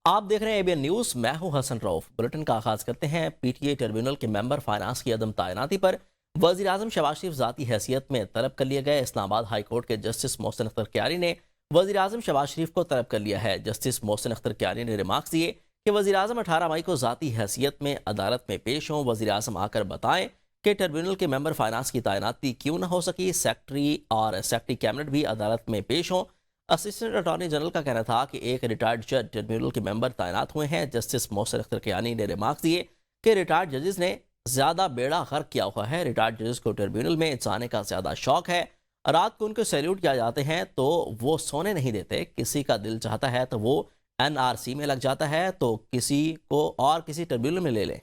آپ دیکھ رہے ہیں ABN نیوز، میں ہوں حسن رؤف۔ بلٹن کا آغاز کرتے ہیں۔ PTI ٹربیونل کے ممبر فائنانس کی عدم تعیناتی پر وزیر اعظم شہباز شریف ذاتی حیثیت میں طلب کر لیے گئے۔ اسلام آباد ہائی کورٹ کے جسٹس محسن اختر کیانی نے وزیر اعظم شہباز شریف کو طلب کر لیا ہے۔ جسٹس محسن اختر کیانی نے ریمارکس دیے کہ وزیر اعظم 18 مئی کو ذاتی حیثیت میں عدالت میں پیش ہوں۔ وزیر اعظم آ کر بتائیں کہ ٹربیونل کے ممبر فائنانس کی تعیناتی کیوں نہ ہو سکی۔ سیکرٹری کیبنٹ بھی عدالت میں پیش ہوں۔ اسسٹنٹ اٹارنی جنرل کا کہنا تھا کہ ایک ریٹائرڈ جج ٹربیونل کے ممبر تعینات ہوئے ہیں۔ جسٹس محسن اختر کیانی نے ریمارکس دیے کہ ریٹائرڈ ججز نے زیادہ بیڑا غرق کیا ہوا ہے۔ ریٹائرڈ ججز کو ٹربیونل میں جانے کا زیادہ شوق ہے۔ رات کو ان کو سیلیوٹ کیا جاتے ہیں تو وہ سونے نہیں دیتے۔ کسی کا دل چاہتا ہے تو وہ NRC میں لگ جاتا ہے تو کسی کو اور کسی ٹربیونل میں لے لیں۔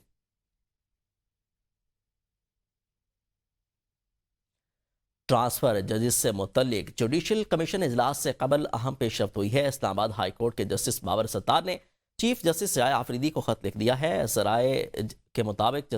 ٹرانسفر ججز سے متعلق جوڈیشل کمیشن اجلاس سے قبل اہم پیش رفت ہوئی ہے۔ اسلام آباد ہائی کورٹ کے جسٹس بابر ستار نے چیف جسٹس شاہ آفریدی کو خط لکھ دیا ہے۔ ذرائع کے مطابق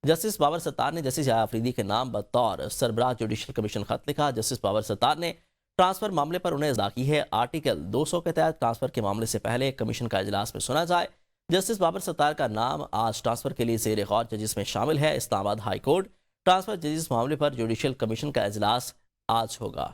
جسٹس بابر ستار نے جسٹس شاہ آفریدی کے نام بطور سربراہ جوڈیشل کمیشن خط لکھا۔ جسٹس بابر ستار نے ٹرانسفر معاملے پر انہیں اطلاع کی ہے۔ آرٹیکل 200 کے تحت ٹرانسفر کے معاملے سے پہلے کمیشن کا اجلاس میں سنا جائے۔ جسٹس بابر ستار کا نام آج ٹرانسفر کے لیے زیر غور ججز میں شامل ہے۔ اسلام آباد ہائی کورٹ ٹرانسفر ججز معاملے پر جوڈیشل کمیشن کا اجلاس آج ہوگا۔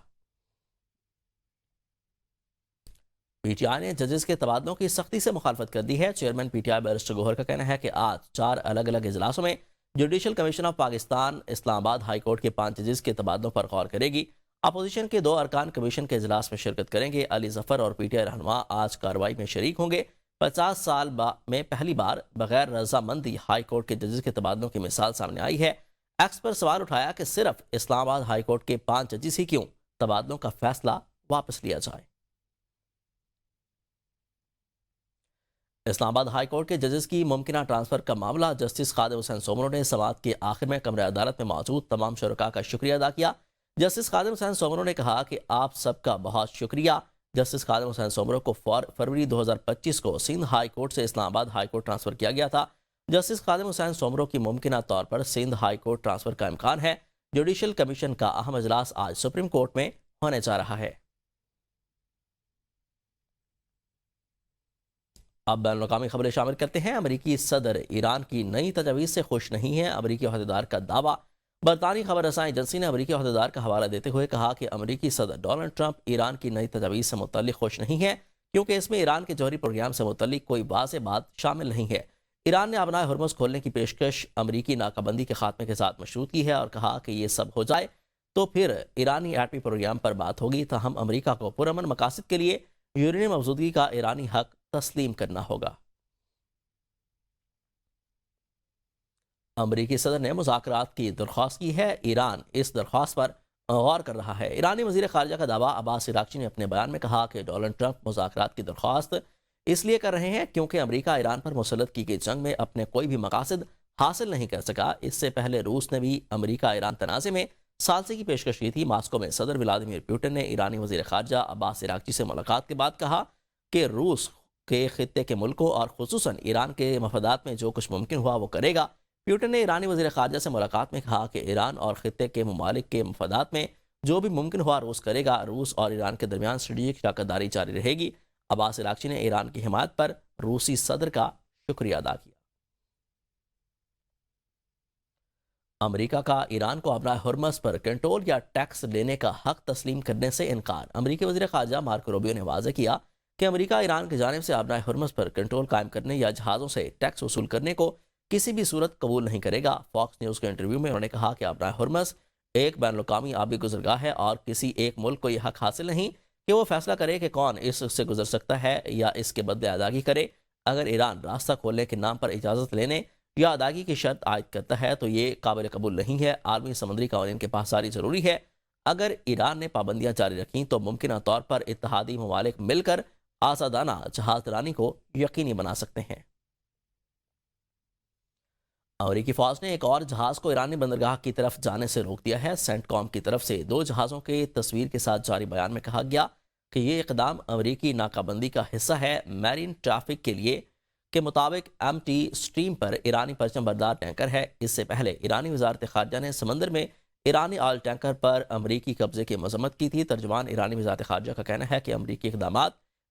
PTI نے ججز کے تبادلوں کی سختی سے مخالفت کر دی ہے۔ چیئرمین PTI بیرسٹر گوہر کا کہنا ہے کہ آج 4 الگ الگ اجلاسوں میں جوڈیشل کمیشن آف پاکستان اسلام آباد ہائی کورٹ کے 5 ججز کے تبادلوں پر غور کرے گی۔ اپوزیشن کے 2 ارکان کمیشن کے اجلاس میں شرکت کریں گے۔ علی ظفر اور PTI رہنما آج کارروائی میں شریک ہوں گے۔ 50 سال میں پہلی بار بغیر رضامندی ہائی کورٹ کے ججز کے تبادلوں کی مثال سامنے آئی ہے۔ ایکس پر سوال اٹھایا کہ صرف اسلام آباد ہائی کورٹ کے 5 ججز ہی کیوں تبادلوں کا فیصلہ واپس لیا جائے۔ اسلام آباد ہائی کورٹ کے ججز کی ممکنہ ٹرانسفر کا معاملہ جسٹس خادم حسین سومرو نے سماعت کے آخر میں کمرہ عدالت میں موجود تمام شرکاء کا شکریہ ادا کیا۔ جسٹس خادم حسین سومرو نے کہا کہ آپ سب کا بہت شکریہ۔ جسٹس خادم حسین سومرو کو فروری 2025 کو سندھ ہائی کورٹ سے اسلام آباد ہائی کورٹ ٹرانسفر کیا گیا تھا۔ جسٹس خادم حسین سومرو کی ممکنہ طور پر سندھ ہائی کورٹ ٹرانسفر کا امکان ہے۔ جوڈیشل کمیشن کا اہم اجلاس آج سپریم کورٹ میں ہونے جا رہا ہے۔ اب بین الاقوامی خبریں شامل کرتے ہیں۔ امریکی صدر ایران کی نئی تجاویز سے خوش نہیں ہیں، امریکی عہدیدار کا دعویٰ۔ برطانوی خبر رساں ایجنسی نے امریکی عہدیدار کا حوالہ دیتے ہوئے کہا کہ امریکی صدر ڈونلڈ ٹرمپ ایران کی نئی تجاویز سے متعلق خوش نہیں ہے، کیونکہ اس میں ایران کے جوہری پروگرام سے متعلق کوئی واضح بات شامل نہیں ہے۔ ایران نے ابنائے ہرمز کھولنے کی پیشکش امریکی ناکہ بندی کے خاتمے کے ساتھ مشروط کی ہے اور کہا کہ یہ سب ہو جائے تو پھر ایرانی ایٹمی پروگرام پر بات ہوگی، تاہم امریکہ کو پرامن مقاصد کے لیے یورینیم افزودگی کا ایرانی حق تسلیم کرنا ہوگا۔ امریکی صدر نے مذاکرات کی درخواست کی ہے۔ ایران اس درخواست پر غور کر رہا ہے۔ ایرانی وزیر خارجہ کا دعویٰ عباس عراقچی نے اپنے بیان میں کہا کہ ڈونلڈ ٹرمپ مذاکرات کی درخواست اس لیے کر رہے ہیں کیونکہ امریکہ ایران پر مسلط کی گئی جنگ میں اپنے کوئی بھی مقاصد حاصل نہیں کر سکا۔ اس سے پہلے روس نے بھی امریکہ ایران تنازع میں ثالثی کی پیشکش کی تھی۔ ماسکو میں صدر ولادیمیر پوٹن نے ایرانی وزیر خارجہ عباس عراقچی سے ملاقات کے بعد کہا کہ روس کے خطے کے ملکوں اور خصوصاً ایران کے مفادات میں جو کچھ ممکن ہوا وہ کرے گا۔ پیوٹن نے ایرانی وزیر خارجہ سے ملاقات میں کہا کہ ایران اور خطے کے ممالک کے مفادات میں جو بھی ممکن ہوا روس کرے گا۔ روس اور ایران کے درمیان اسٹریٹجک شراکت داری جاری رہے گی۔ عباس عراقچی نے ایران کی حمایت پر روسی صدر کا شکریہ ادا کیا۔ امریکہ کا ایران کو ابنائے ہرمز پر کنٹرول یا ٹیکس لینے کا حق تسلیم کرنے سے انکار۔ امریکی وزیر خارجہ مارکو روبیو نے واضح کیا کہ امریکہ ایران کی جانب سے ابنائے ہرمز پر کنٹرول قائم کرنے یا جہازوں سے ٹیکس وصول کرنے کو کسی بھی صورت قبول نہیں کرے گا۔ فاکس نیوز کے انٹرویو میں انہوں نے کہا کہ ابنائے ہرمز ایک بین الاقوامی آبی گزرگاہ ہے اور کسی ایک ملک کو یہ حق حاصل نہیں کہ وہ فیصلہ کرے کہ کون اس سے گزر سکتا ہے یا اس کے بدلے ادائیگی کرے۔ اگر ایران راستہ کھولنے کے نام پر اجازت لینے یا ادائیگی کی شرط عائد کرتا ہے تو یہ قابل قبول نہیں ہے۔ عالمی سمندری قوانین کے پاس ساری ضروری ہے۔ اگر ایران نے پابندیاں جاری رکھیں تو ممکنہ طور پر اتحادی ممالک مل کر آزادانہ جہاز رانی کو یقینی بنا سکتے ہیں۔ امریکی فوج نے ایک اور جہاز کو ایرانی بندرگاہ کی طرف جانے سے روک دیا ہے۔ سینٹ کام کی طرف سے 2 جہازوں کی تصویر کے ساتھ جاری بیان میں کہا گیا کہ یہ اقدام امریکی ناکہ بندی کا حصہ ہے۔ میرین ٹریفک کے لیے کے مطابق MT سٹریم پر ایرانی پرچم بردار ٹینکر ہے۔ اس سے پہلے ایرانی وزارت خارجہ نے سمندر میں ایرانی آئل ٹینکر پر امریکی قبضے کی مذمت کی تھی۔ ترجمان ایرانی وزارت خارجہ کا کہنا ہے کہ امریکی اقدامات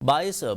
22